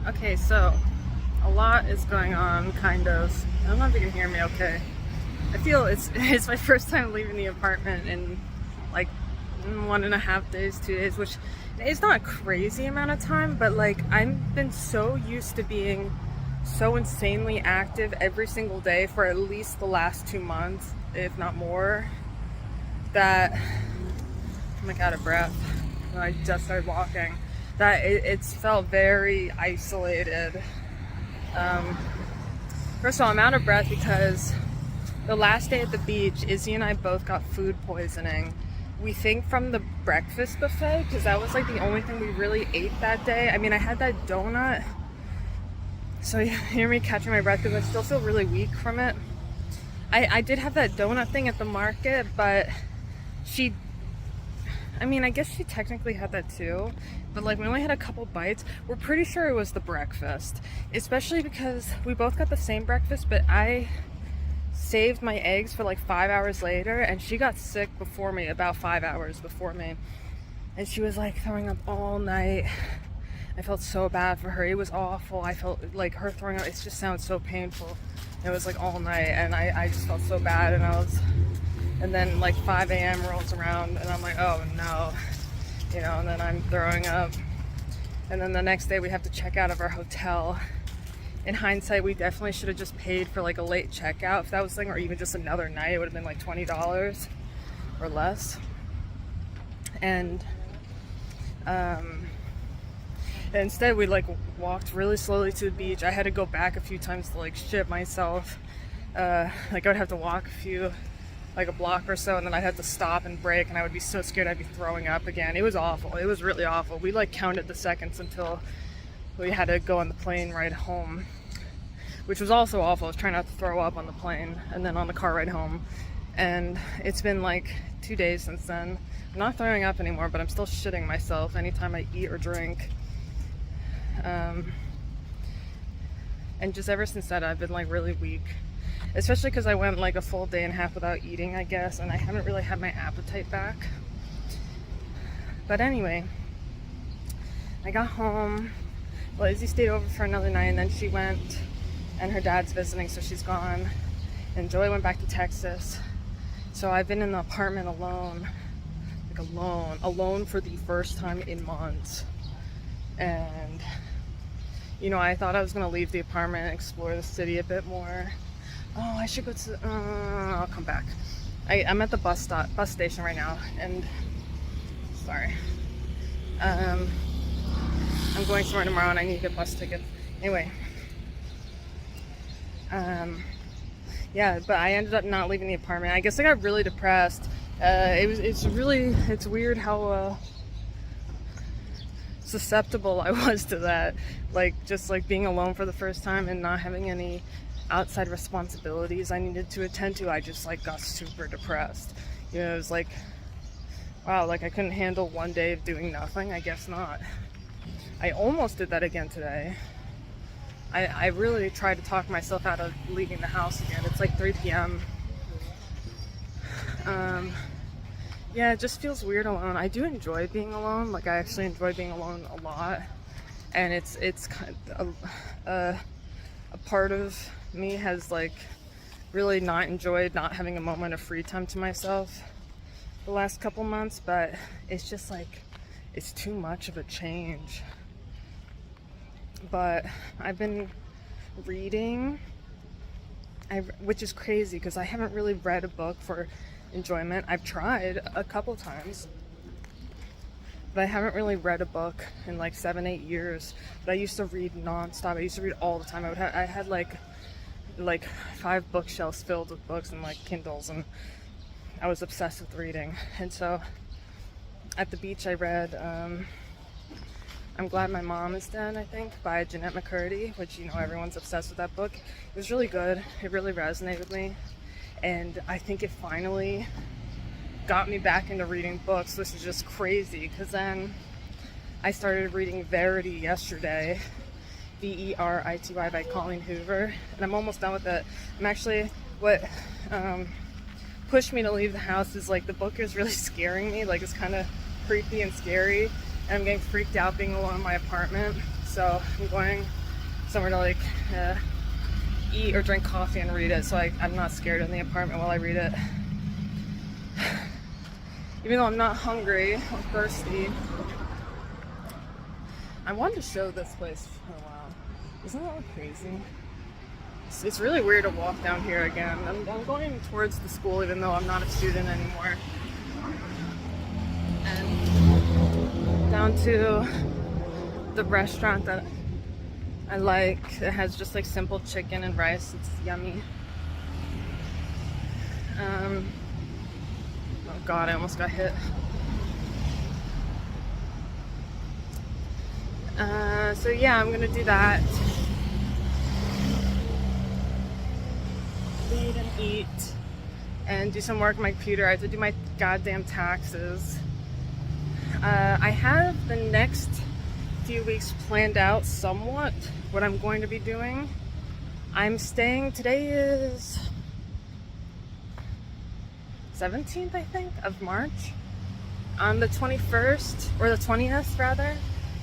Okay, so a lot is going on, kind of. I don't know if you can hear me okay. I feel it's my first time leaving the apartment in like 1.5 days, 2 days, which is not a crazy amount of time, but like I've been so used to being so insanely active every single day for at least the last 2 months, if not more, that I'm like out of breath. When I just started walking, that it's felt very isolated. First of all, I'm out of breath because the last day at the beach, Izzy and I both got food poisoning. We think from the breakfast buffet, because that was like the only thing we really ate that day. I mean, I had that donut, so you hear me catching my breath because I still feel really weak from it. I did have that donut thing at the market, but I guess she technically had that too, but like we only had a couple bites. We're pretty sure it was the breakfast, especially because we both got the same breakfast, but I saved my eggs for like 5 hours later, and she got sick before me, about 5 hours before me, and she was like throwing up all night. I felt so bad for her. It was awful. I felt like her throwing up, it just sounds so painful. It was like all night, and I just felt so bad, and then like 5 a.m. rolls around and I'm like, oh no, and then I'm throwing up. And then the next day we have to check out of our hotel. In hindsight, we definitely should have just paid for like a late checkout if that was the thing, or even just another night. It would have been like $20 or less. And instead we like walked really slowly to the beach. I had to go back a few times to like shit myself. Like I would have to walk like a block or so, and then I'd have to stop and break, and I would be so scared I'd be throwing up again. It was awful. It was really awful. We like counted the seconds until we had to go on the plane ride home, which was also awful. I was trying not to throw up on the plane and then on the car ride home. And it's been like 2 days since then. I'm not throwing up anymore, but I'm still shitting myself anytime I eat or drink. And just ever since that, I've been like really weak. Especially because I went like a full day and a half without eating, I guess, and I haven't really had my appetite back. But anyway, I got home. Well, Izzy stayed over for another night, and then she went, and her dad's visiting, so she's gone. And Joey went back to Texas. So I've been in the apartment alone, like alone for the first time in months. And, I thought I was gonna leave the apartment and explore the city a bit more. Oh, I should go to, I'll come back. I'm at the bus station right now, and, sorry. I'm going somewhere tomorrow and I need to get bus tickets. Anyway. Yeah, but I ended up not leaving the apartment. I guess I got really depressed. It's weird how, susceptible I was to that. Like, just like being alone for the first time and not having any outside responsibilities I needed to attend to. I just like got super depressed. It was like, wow, like I couldn't handle one day of doing nothing. I guess not. I almost did that again today. I really tried to talk myself out of leaving the house again. It's like 3 p.m. Yeah, it just feels weird alone. I do enjoy being alone. Like I actually enjoy being alone a lot, and it's kind of a part of me has like really not enjoyed not having a moment of free time to myself the last couple months, but it's just like it's too much of a change. But I've been reading, which is crazy because I haven't really read a book for enjoyment. I've tried a couple times, but I haven't really read a book in like 7-8 years. But I used to read nonstop. I used to read all the time. I had like 5 bookshelves filled with books and like Kindles, and I was obsessed with reading. And so at the beach I read I'm Glad My Mom Is Dead, I think, by Jeanette McCurdy, which everyone's obsessed with that book. It was really good. It really resonated with me, and I think it finally got me back into reading books, which is just crazy, because then I started reading Verity yesterday, Verity by Colleen Hoover, and I'm almost done with it. I'm actually, what pushed me to leave the house is like the book is really scaring me. Like it's kind of creepy and scary, and I'm getting freaked out being alone in my apartment. so I'm going somewhere to like eat or drink coffee and read it, so I'm not scared in the apartment while I read it. Even though I'm not hungry or thirsty. I wanted to show this place for a while. Isn't that crazy? It's really weird to walk down here again. I'm going towards the school even though I'm not a student anymore. And down to the restaurant that I like. It has just like simple chicken and rice. It's yummy. Oh god, I almost got hit. So yeah, I'm gonna do that. Read and eat and do some work on my computer. I have to do my goddamn taxes. I have the next few weeks planned out somewhat what I'm going to be doing. I'm staying, today is 17th, I think, of March. On the 21st, or the 20th rather,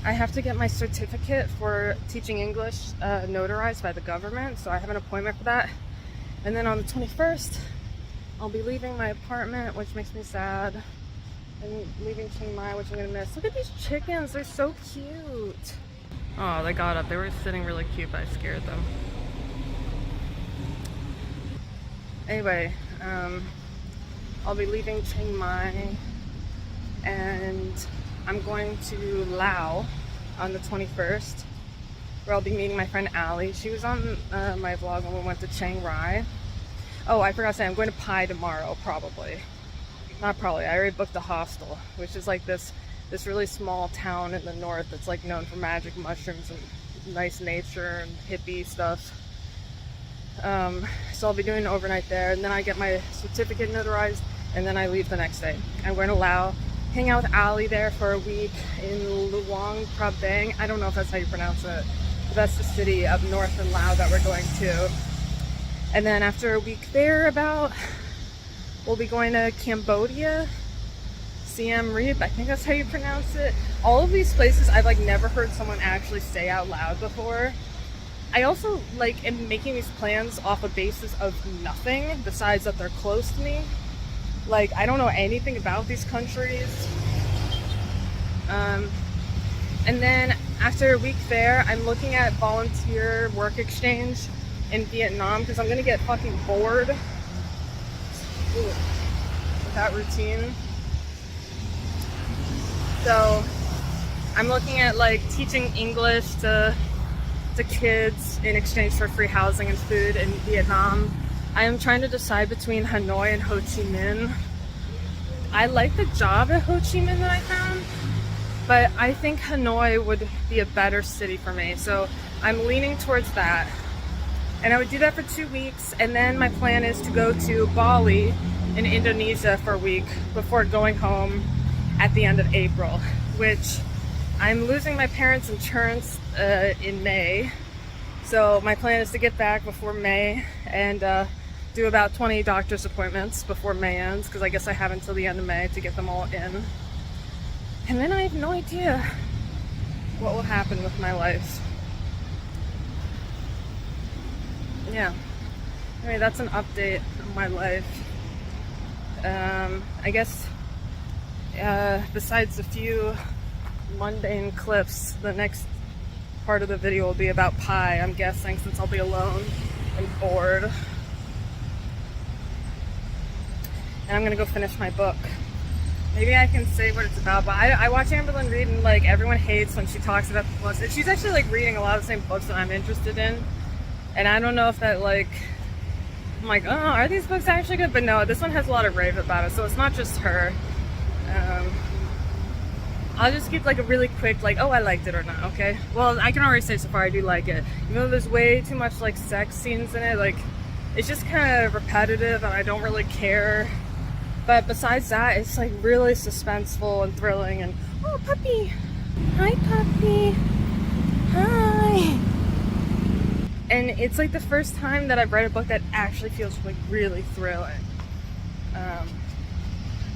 I have to get my certificate for teaching English notarized by the government, so I have an appointment for that. And then on the 21st, I'll be leaving my apartment, which makes me sad, and leaving Chiang Mai, which I'm gonna miss. Look at these chickens, they're so cute. Oh, they got up. They were sitting really cute, but I scared them. Anyway, I'll be leaving Chiang Mai, and I'm going to Laos on the 21st, where I'll be meeting my friend Allie. She was on my vlog when we went to Chiang Rai. Oh, I forgot to say, I'm going to Pai tomorrow, probably. Not probably, I already booked a hostel, which is like this really small town in the north that's like known for magic mushrooms and nice nature and hippie stuff. So I'll be doing an overnight there, and then I get my certificate notarized, and then I leave the next day. I'm going to Laos, hang out with Ali there for a week in Luang Prabang. I don't know if that's how you pronounce it, but that's the city up north in Laos that we're going to. And then after a week there we'll be going to Cambodia, Siem Reap, I think that's how you pronounce it. All of these places I've like never heard someone actually say out loud before. I also like am making these plans off a basis of nothing besides that they're close to me. Like, I don't know anything about these countries. And then after a week there, I'm looking at volunteer work exchange in Vietnam because I'm gonna get fucking bored with that routine. So I'm looking at like teaching English to kids in exchange for free housing and food in Vietnam. I am trying to decide between Hanoi and Ho Chi Minh. I like the job at Ho Chi Minh that I found, but I think Hanoi would be a better city for me. So I'm leaning towards that. And I would do that for 2 weeks, and then my plan is to go to Bali in Indonesia for a week before going home at the end of April, which I'm losing my parents' insurance in May. So my plan is to get back before May and do about 20 doctor's appointments before May ends, because I guess I have until the end of May to get them all in. And then I have no idea what will happen with my life. Yeah. Anyway, that's an update of my life. I guess besides a few mundane clips, the next part of the video will be about Pai, I'm guessing, since I'll be alone and bored. And I'm gonna go finish my book. Maybe I can say what it's about, but I watch Amberlynn read, and like everyone hates when she talks about the books. And she's actually like reading a lot of the same books that I'm interested in. And I don't know if that like, I'm like, oh, are these books actually good? But no, this one has a lot of rave about it, so it's not just her. I'll just give like a really quick like, oh, I liked it or not, okay? Well, I can already say so far I do like it. Even though there's way too much like sex scenes in it, like it's just kind of repetitive and I don't really care. But besides that, it's like really suspenseful and thrilling, and oh, puppy! Hi, puppy! Hi! And it's like the first time that I've read a book that actually feels like really thrilling.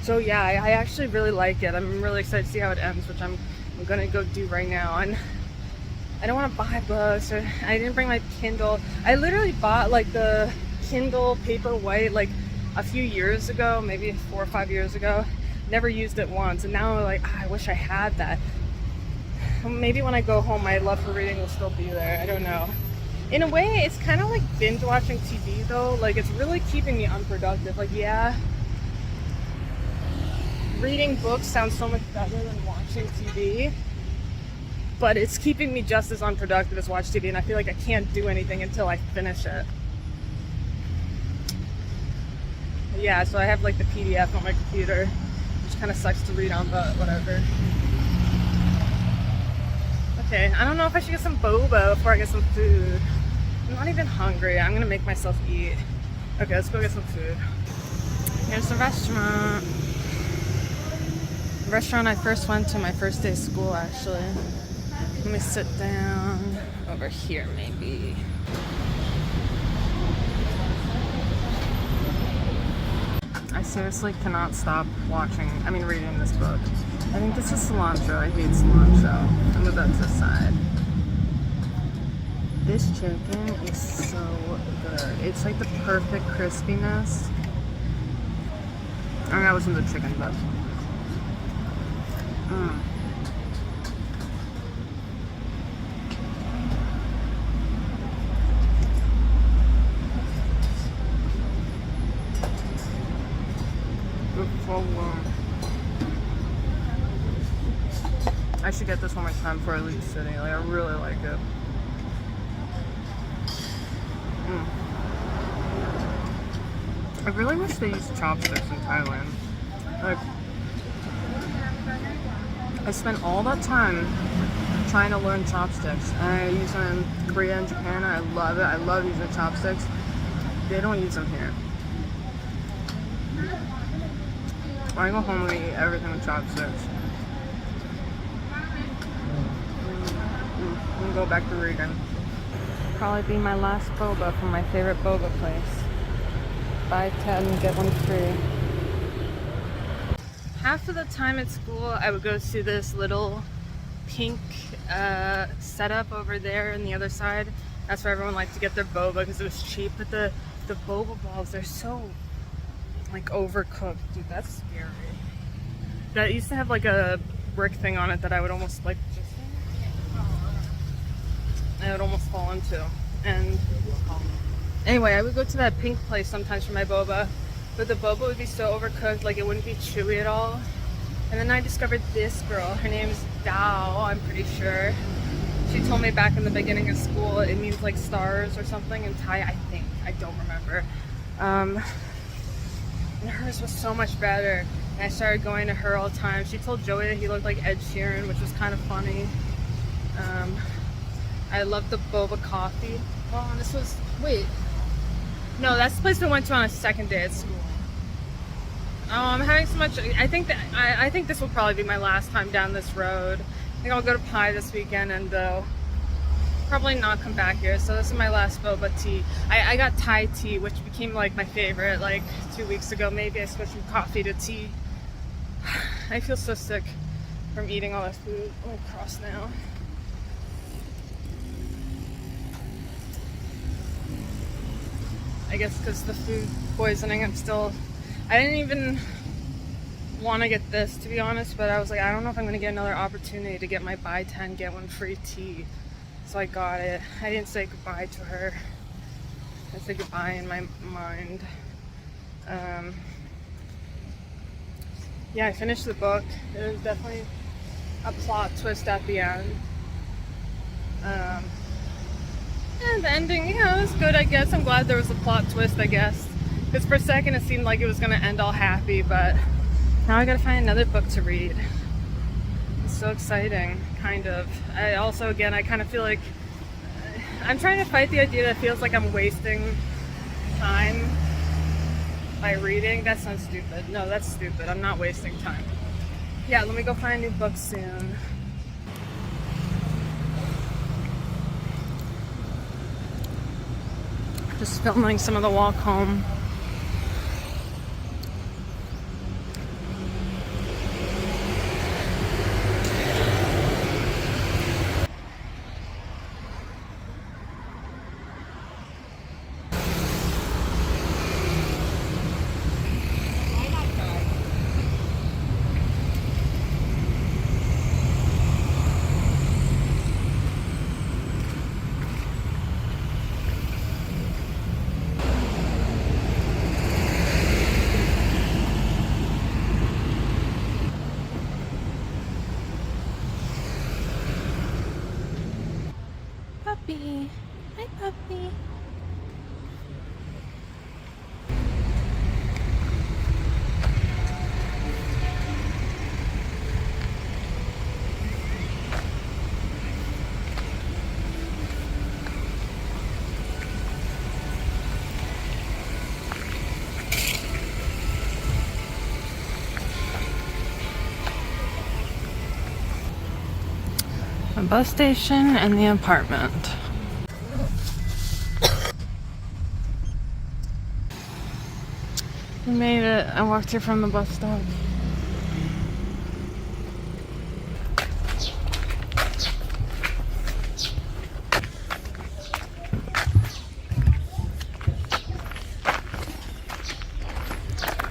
So yeah, I actually really like it. I'm really excited to see how it ends, which I'm gonna go do right now. And I don't want to buy books, or I didn't bring my Kindle. I literally bought like the Kindle Paperwhite like a few years ago, maybe 4 or 5 years ago. Never used it once, and now I'm like, I wish I had that. Maybe when I go home, my love for reading will still be there. I don't know. In a way, it's kind of like binge watching TV though. Like, it's really keeping me unproductive. Like, yeah, reading books sounds so much better than watching TV, but it's keeping me just as unproductive as watch TV, and I feel like I can't do anything until I finish it. Yeah, so I have like the PDF on my computer, which kind of sucks to read on, but whatever. Okay, I don't know if I should get some boba before I get some food. I'm not even hungry. I'm gonna make myself eat. Okay, let's go get some food. Here's the restaurant. The restaurant I first went to my first day of school, actually. Let me sit down over here, maybe. I seriously cannot stop reading this book. I think this is cilantro. I hate cilantro. I'll move that to the side. This chicken is so good. It's like the perfect crispiness. I mean, that wasn't the chicken, but it's so warm. I should get this one more time before I leave the city. Like, I really like it. I really wish they used chopsticks in Thailand. Like, I spent all that time trying to learn chopsticks, and I use them in Korea and Japan, and I love it. I love using chopsticks. They don't use them here. I go home and eat everything with chopsticks. I'm gonna go back to reading. Probably be my last boba from my favorite boba place. Buy 10, get one free. Half of the time at school, I would go to this little pink setup over there on the other side. That's where everyone liked to get their boba because it was cheap. But the boba balls, they're so like overcooked. Dude, that's scary. That used to have like a brick thing on it that I would almost like I would almost fall into. And anyway, I would go to that pink place sometimes for my boba, but the boba would be so overcooked, like it wouldn't be chewy at all. And then I discovered this girl. Her name's Dao, I'm pretty sure. She told me back in the beginning of school it means like stars or something in Thai, I think. I don't remember. And hers was so much better. And I started going to her all the time. She told Joey that he looked like Ed Sheeran, which was kind of funny. I love the boba coffee. Oh, this was, wait. No, that's the place we went to on a second day at school. Oh, I'm having so much, I think this will probably be my last time down this road. I think I'll go to Pai this weekend and probably not come back here. So this is my last boba tea. I got Thai tea, which became like my favorite like 2 weeks ago. Maybe I switched from coffee to tea. I feel so sick from eating all that food. I'm gonna cross now. I guess because the food poisoning, I didn't even want to get this, to be honest, but I was like, I don't know if I'm going to get another opportunity to get my buy 10, get one free tea. So I got it. I didn't say goodbye to her. I said goodbye in my mind. Yeah, I finished the book. There was definitely a plot twist at the end. And the ending, yeah, it was good, I guess. I'm glad there was a plot twist, I guess. Because for a second it seemed like it was going to end all happy, but now I gotta find another book to read. It's so exciting, kind of. I also, again, I kind of feel like I'm trying to fight the idea that it feels like I'm wasting time by reading. That sounds stupid. No, that's stupid. I'm not wasting time. Yeah, let me go find a new book soon. Just filming some of the walk home. puppy. Hi, puppy. The bus station and the apartment. We made it. I walked here from the bus stop.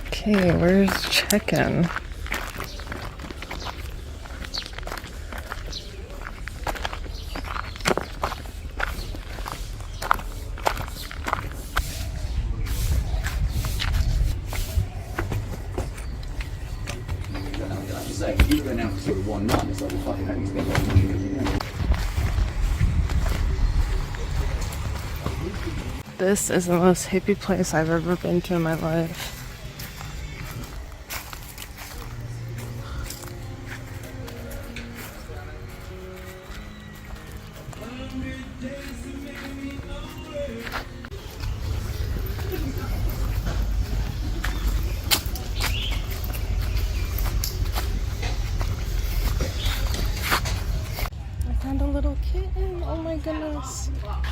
Okay, where's check-in? You go now for sort of 1 month, it's like, well, fucking hell, you spend a lot of money because you know. This is the most hippie place I've ever been to in my life. I found a little kitten. Oh my goodness. Oh.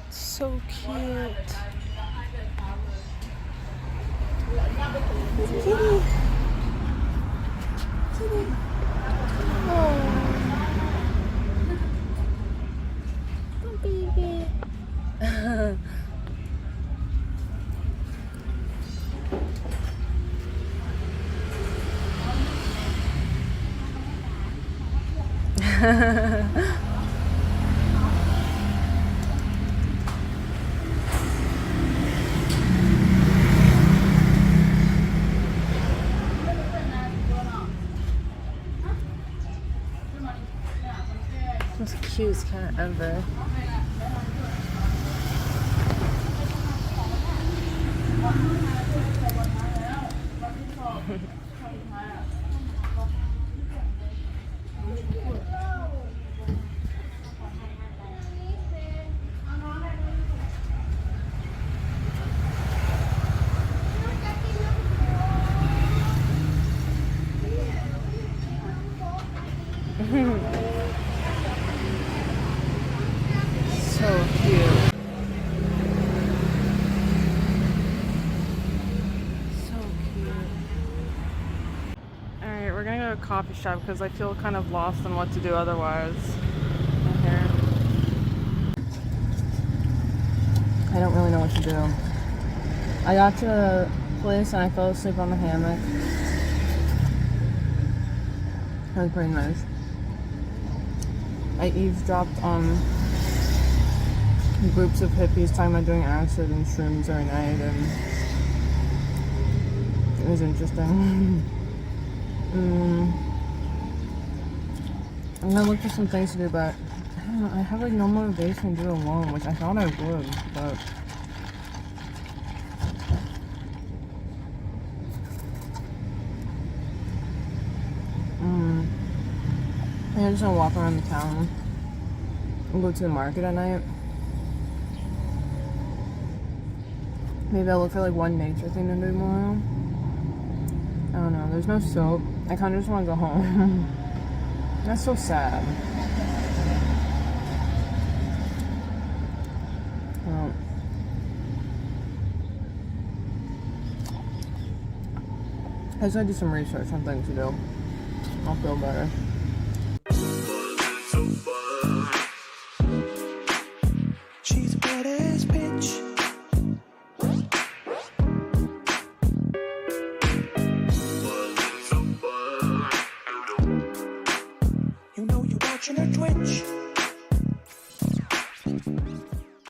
So cute. Kitty. Kitty. Oh. Oh, baby. That's the cutest cat ever. So cute. So cute. Alright, we're gonna go to a coffee shop because I feel kind of lost on what to do otherwise. Here. I don't really know what to do. I got to the place and I fell asleep on the hammock. That was pretty nice. I eavesdropped on groups of hippies talking about doing acid and shrooms every night, and it was interesting. I'm gonna look for some things to do, but I don't know, I have like no motivation to do it alone, which I thought I would, but I'm just gonna walk around the town and go to the market at night. Maybe I'll look for like one nature thing to do tomorrow. I don't know, there's no soap. I kinda just wanna go home. That's so sad. Well, I just gotta do some research on things to do. I'll feel better. She's a badass bitch. You know you're watching her twitch.